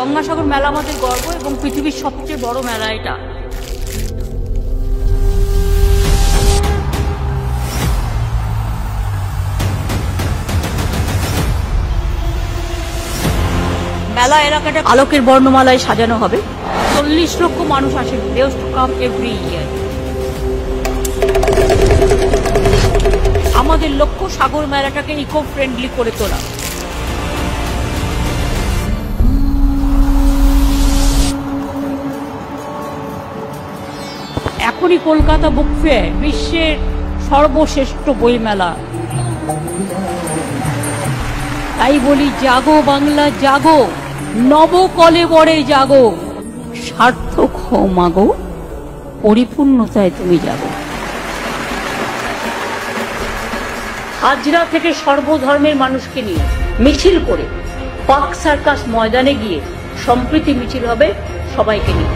গঙ্গাসাগর মেলা আমাদের গর্ব এবং পৃথিবীর সবচেয়ে বড় মেলা এটা। মেলা এলাকাটা আলোকের বর্ণমালায় সাজানো হবে। 40 লক্ষ মানুষ আসে, they used to come every year। আমাদের লক্ষ্য সাগর মেলাটাকে ইকো ফ্রেন্ডলি করে তোলা। এখনই কলকাতা বুক ফেয়ার বিশ্বের সর্বশ্রেষ্ঠ বই মেলা। তাই বলি, জাগো বাংলা জাগো, নবকলেবরে জাগো, সার্থক হও মাগো, পরিপূর্ণতায় তুমি যাগো। হাজরা থেকে সর্বধর্মের মানুষকে নিয়ে মিছিল করে পার্ক সার্কাস ময়দানে গিয়ে সম্প্রীতি মিছিল হবে সবাইকে নিয়ে।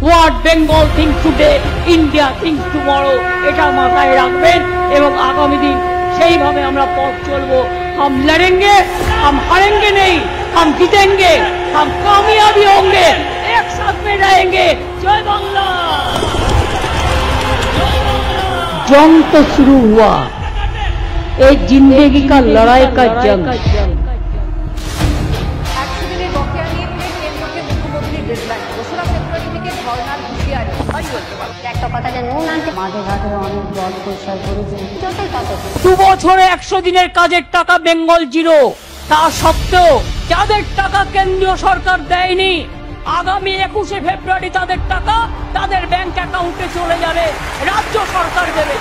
What Bengal things today, India things tomorrow, এটা মাথায় রাখবেন এবং আগামী দিন সেইভাবে আমরা পথ চলবো। हम लड़ेंगे, हम हारेंगे नहीं, हम जीतेंगे, हम कामयाबी होंगे, एक साथ में रहेंगे। जय बांग्ला। जंग तो शुरू हुआ, ये जिंदगी का लड़ाई का जंग। দু বছরে 100 দিনের কাজের টাকা বেঙ্গল জিরো। তা সত্ত্বেও যাদের টাকা কেন্দ্রীয় সরকার দেয়নি, আগামী 21শে ফেব্রুয়ারি তাদের টাকা তাদের ব্যাংক অ্যাকাউন্টে চলে যাবে, রাজ্য সরকার দেবে।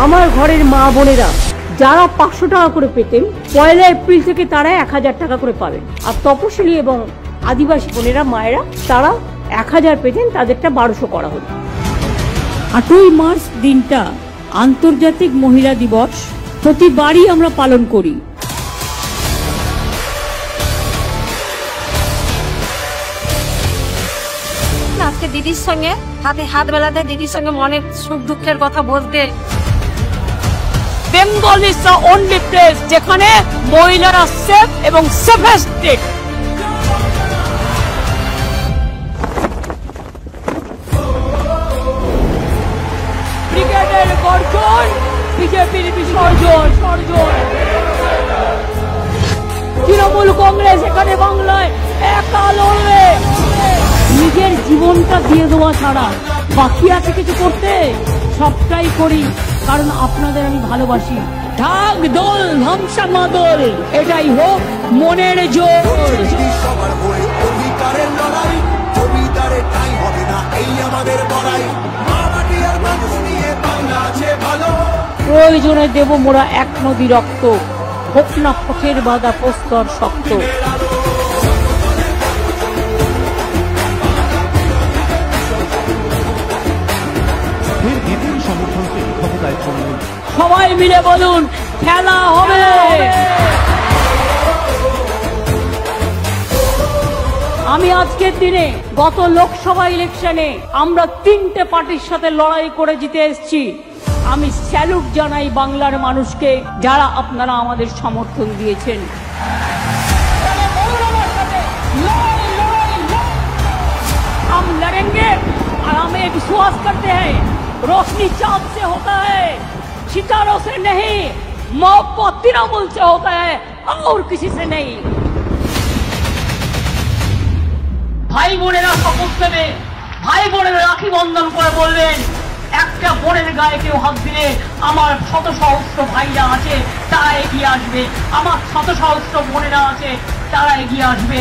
আমার ঘরের মা বোনেরা যারা 500 টাকা করে পেতেন, 1 এপ্রিল থেকে তারা 1000 টাকা করে পাবেন। আর তপশিলি এবং আদিবাসী বোনেরা মায়েরা তারা 1000 পেতেন, তাদেরটা 1200 করা হলো। 8ই মার্চ দিনটা আন্তর্জাতিক মহিলা দিবস, প্রতিবারই আমরা পালন করি। আজকে দিদির সঙ্গে হাতে হাত মেলাতে, দিদির সঙ্গে মনের সুখ দুঃখের কথা বলতে। Bengal is the only place যেখানে মহিলারা সেফ এবং সেফেস্ট স্টেট। ব্রিগেডের গর্জন, বিজেপির বিসর্জন। তৃণমূল কংগ্রেস এখানে বাংলায় একা লড়বে। নিজের জীবনটা দিয়ে দেওয়া ছাড়া বাকি আছে কিছু করতে? সবটাই করি কারণ আপনাদের আমি ভালোবাসি। ঢাক দোল ধ্বংসা মাদল, এটাই হোক মনের জোর। প্রয়োজনে দেব মোরা 1 নদী রক্ত, হোক না পথের বাধা প্রস্তর শক্ত। সবাই মিলে বলুন, খেলা হবে। আমি আজকের দিনে গত লোকসভা ইলেকশনে আমরা 3টে পার্টির সাথে লড়াই করে জিতে এসেছি। আমি স্যালুট জানাই বাংলার মানুষকে, যারা আপনারা আমাদের সমর্থন দিয়েছেন। हम लड़ेंगे और हमें विश्वास करते हैं, रोशनी चांद से होता है, सितारों से नहीं, मोहब्बत तृणमूल से होता है और किसी से नहीं। ভাই বোনেরা শপথ নেবে, ভাই বোনেরা রাখি বন্ধন করে বলবেন, একটা বোনের গায়ে কেউ হাত দিলে আমার শত সহস্র ভাইরা আছে, তারা এগিয়ে আসবে। আমার শত সহস্র বোনেরা আছে, তারা এগিয়ে আসবে।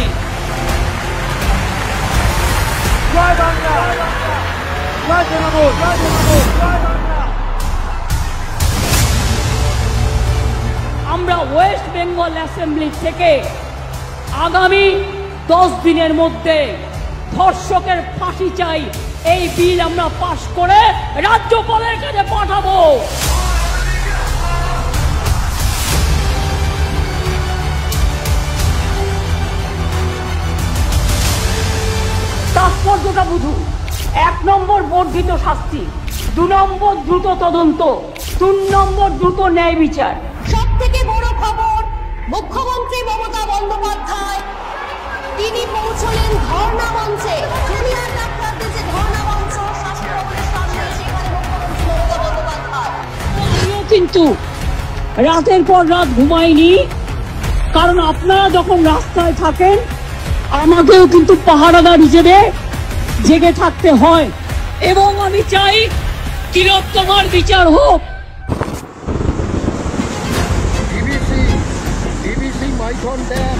জয় বাংলা, জয় তৃণমূল, জয় তৃণমূল, জয় বাংলা। আমরা ওয়েস্ট বেঙ্গল অ্যাসেম্বলি থেকে আগামী 10 দিনের মধ্যে ধর্ষকের ফাঁসি চাই, এই বিল আমরা পাশ করে রাজ্যপালের কাছে পাঠাবো। তাৎপর্যটা বুঝুন, 1 নম্বর বর্ধিত শাস্তি, 2 নম্বর দ্রুত তদন্ত, 3 নম্বর দ্রুত ন্যায় বিচার। সব থেকে বড় খবর, মুখ্যমন্ত্রী মমতা বন্দ্যোপাধ্যায় তিনি পৌঁছলেন ধর্ণা মঞ্চে। জুনিয়র ডাক্তারদের যে ধর্ণা মঞ্চ স্বাস্থ্য ভবনের সামনে, সেখানে মুখ্যমন্ত্রী মমতা বন্দ্যোপাধ্যায় আমিও কিন্তু রাতের পর রাত ঘুমাইনি, কারণ আপনারা যখন রাস্তায় থাকেন আমাকেও কিন্তু পাহারাদার হিসেবে জেগে থাকতে হয়, এবং আমি চাই তিলোত্তমার বিচার হোক। মাইথন ড্যাম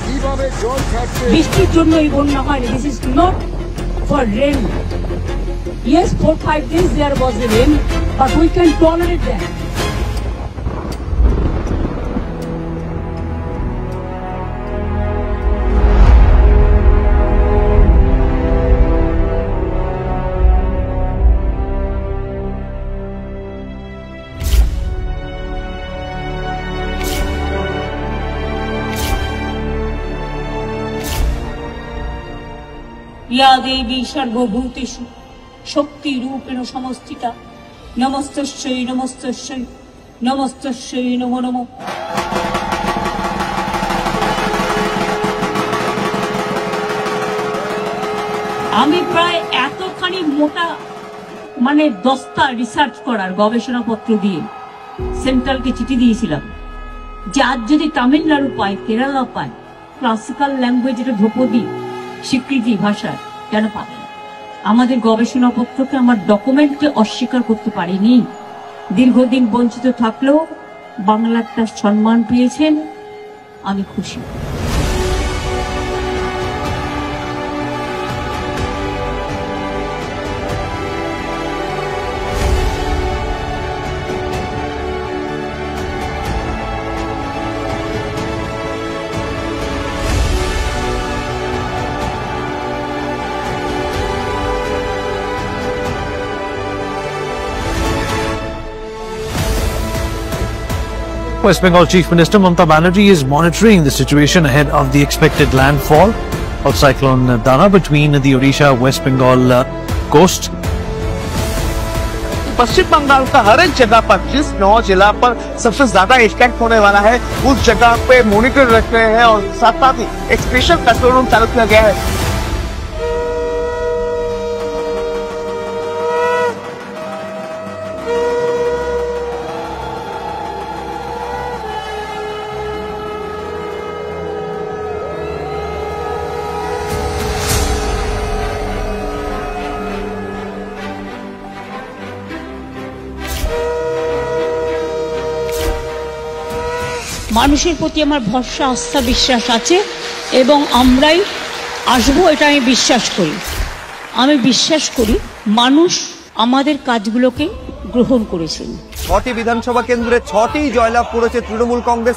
কিভাবে জল ছাড়ছে? বৃষ্টির জন্য এই বন্যা হয়নি। This is not for rain. Yes, 4-5 days there was a rain, but we can tolerate that. या देवी सर्वभूतेषु शक्ति रूपेण समस्थिता नमस्तस्यै नमस्तस्यै नमस्तस्यै नमो नमः। আমি প্রায় এতখানি মোটা মানে দস্তা রিসার্চ করার গবেষণাপত্র দিয়ে সেন্ট্রালকে চিঠি দিয়েছিলাম যে আজ যদি তামিলনাড়ু পায়, কেরালা পায় ক্লাসিক্যাল ল্যাঙ্গুয়েজ, এটা ধ্রুপদী স্বীকৃতি ভাষার, কেন পাবে না? আমাদের গবেষণাপত্রকে, আমার ডকুমেন্টকে অস্বীকার করতে পারিনি। দীর্ঘদিন বঞ্চিত থাকলেও বাংলা একটা সম্মান পেয়েছেন, আমি খুশি। West Bengal Chief Minister Mamata Banerjee is monitoring the situation ahead of the expected landfall of cyclone Dana between the Odisha-West Bengal coast. पश्चिम बंगाल का हर एक जगह पर जिस 9 जिला पर सबसे ज्यादा इफेक्ट होने वाला है उस जगह पे मॉनिटर रख रहे हैं और साथ साथ ही एक स्पेशल कंट्रोल रूम चालू किया गया है। মানুষের প্রতি আমার ভরসা, আস্থা, বিশ্বাস আছে এবং আমরাই আসবো, এটা আমি বিশ্বাস করি। আমি বিশ্বাস করি মানুষ আমাদের কাজগুলোকে গ্রহণ করেছেন। 6টি বিধানসভা কেন্দ্রে 6টি জয়লাভ করেছে তৃণমূল কংগ্রেস।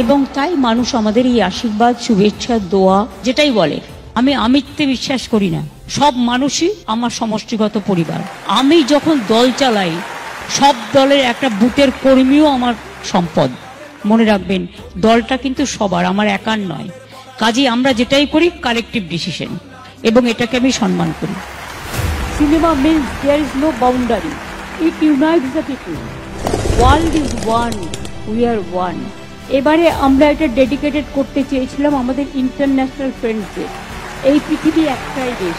এবং তাই মানুষ আমাদের এই আশীর্বাদ, শুভেচ্ছা, দোয়া যেটাই বলে, আমি আমিত্বে বিশ্বাস করি না। সব মানুষই আমার সমষ্টিগত পরিবার। আমি যখন দল চালাই, সব দলের একটা বুথের কর্মীও আমার সম্পদ। মনে রাখবেন, দলটা কিন্তু সবার, আমার একার নয়। কাজে আমরা যেটাই করি কালেকটিভ ডিসিশন, এবং এটাকে আমি সম্মান করি। Cinema means there is no boundary, it unites the people. World is one, we are one. এবারে আমরা এটা ডেডিকেটেড করতে চেয়েছিলাম আমাদের ইন্টারন্যাশনাল ফ্রেন্ডসদের। এই পৃথিবী একটাই দেশ,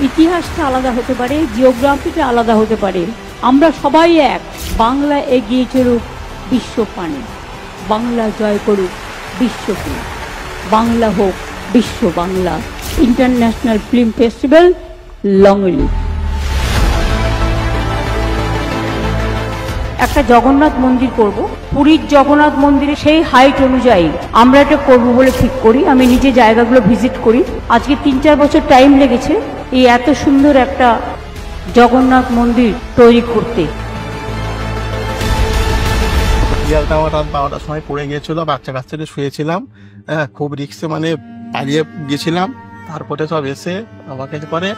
ইতিহাসটা আলাদা হতে পারে, জিওগ্রাফিটা আলাদা হতে পারে, আমরা সবাই এক। বাংলা এগিয়ে চলুক বিশ্বপানে, বাংলা জয় করুক বিশ্বকে, বাংলা হোক বিশ্ব Bangla. International film festival long live. একটা জগন্নাথ মন্দির করব, পুরীর জগন্নাথ মন্দিরে সেই হাইট অনুযায়ী আমরা এটা করব বলে ঠিক করি। আমি নিজে জায়গাগুলো ভিজিট করি। আজকে 3-4 বছর টাইম লেগেছে এই এত সুন্দর একটা জগন্নাথ মন্দির তৈরি করতে। রাত 12টার সময় পড়ে গিয়েছিল, বাচ্চা কাচ্চাকে শুয়েছিলাম, খুব রিক্সে মানে পালিয়ে গেছিলাম। তারপরে সব এসে আমাকে করে,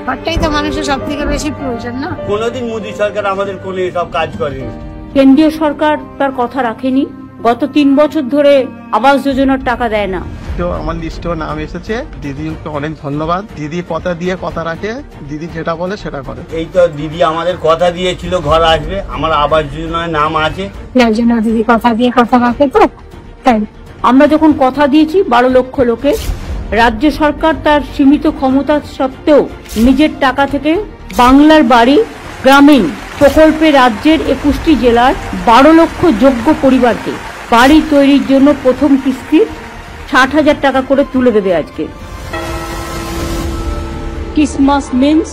ঘরটাই তো মানুষের সব থেকে বেশি প্রয়োজন না। কোনোদিন মোদী সরকার আমাদের কোনো সব কাজ করেনি। কেন্দ্রীয় সরকার তার কথা রাখেনি। গত 3 বছর ধরে আবাস যোজনার টাকা দেয় না। তো আমার লিস্টেও নাম এসেছে। দিদিকে অনেক ধন্যবাদ। দিদি কথা দিয়ে কথা রাখে, দিদি যেটা বলে সেটা করে। এই তো দিদি আমাদের কথা দিয়েছিল ঘর আসবে, আমার আবাস যোজনায় নাম আছে। দিদি কথা দিয়ে কথা রাখে তো তাই আমরা যখন কথা দিয়েছি 12 লক্ষ লোকে, রাজ্য সরকার তার সীমিত ক্ষমতা সত্ত্বেও নিজের টাকা থেকে বাংলার বাড়ি গ্রামীণ প্রকল্পে রাজ্যের 21টি জেলার 12 লক্ষ যোগ্য পরিবারকে বাড়ি তৈরির জন্য প্রথম কিস্তির 60,000 টাকা করে তুলে দেবে আজকে। Christmas means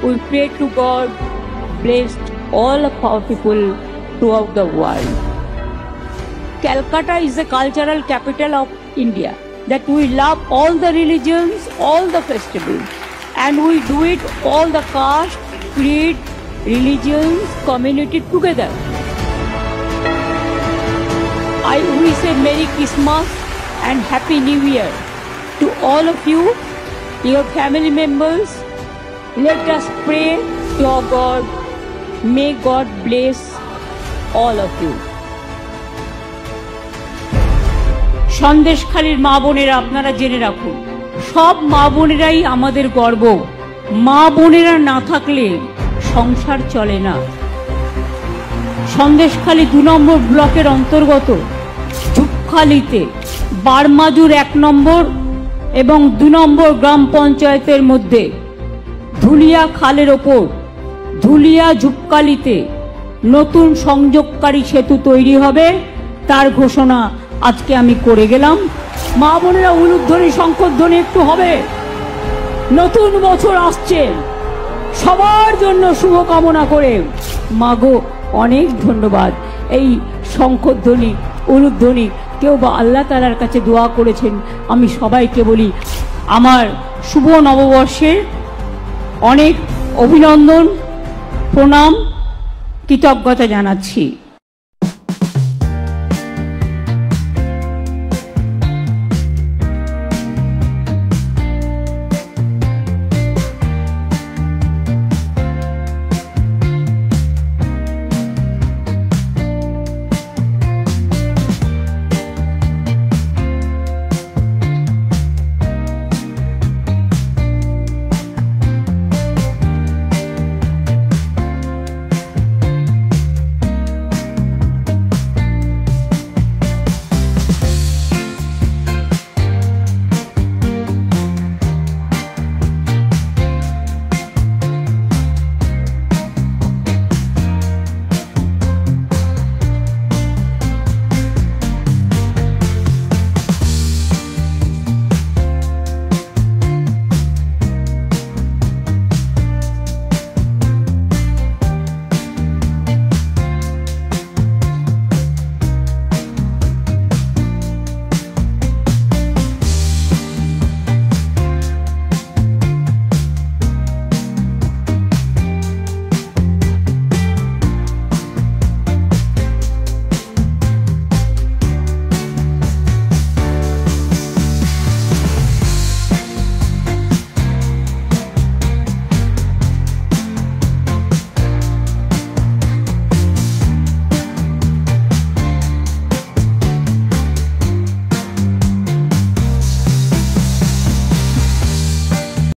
we pray to God, blessed all of our people throughout the world. Calcutta is the cultural capital of India, that we love all the religions, all the festivals, and we do it all the caste, creed, religions, community together. I wish a Merry Christmas and Happy New Year to all of you, your family members. Let us pray to our God. May God bless all of you. সন্দেশখালীর মা বোনেরা, আপনারা জেনে রাখুন, সব মা বোনেরাই আমাদের গর্ব। মা বোনেরা না থাকলে সংসার চলে না। সন্দেশখালী 2 নম্বর ব্লকের অন্তর্গত ঝুপখালীতে বারমাজুর 1 নম্বর এবং 2 নম্বর গ্রাম পঞ্চায়েতের মধ্যে ধুলিয়া খালের ওপর ধুলিয়া ঝুপখালীতে নতুন সংযোগকারী সেতু তৈরি হবে, তার ঘোষণা আজকে আমি করে গেলাম। মা বোনেরা উলুধ্বনি শঙ্খধ্বনি একটু হবে। নতুন বছর আসছে, সবার জন্য শুভকামনা করে মাগো অনেক ধন্যবাদ। এই শঙ্খধ্বনি উলুধ্বনি কেউ বা আল্লাহ তাআলার কাছে দোয়া করেছেন। আমি সবাইকে বলি আমার শুভ নববর্ষের অনেক অভিনন্দন, প্রণাম, কৃতজ্ঞতা জানাচ্ছি।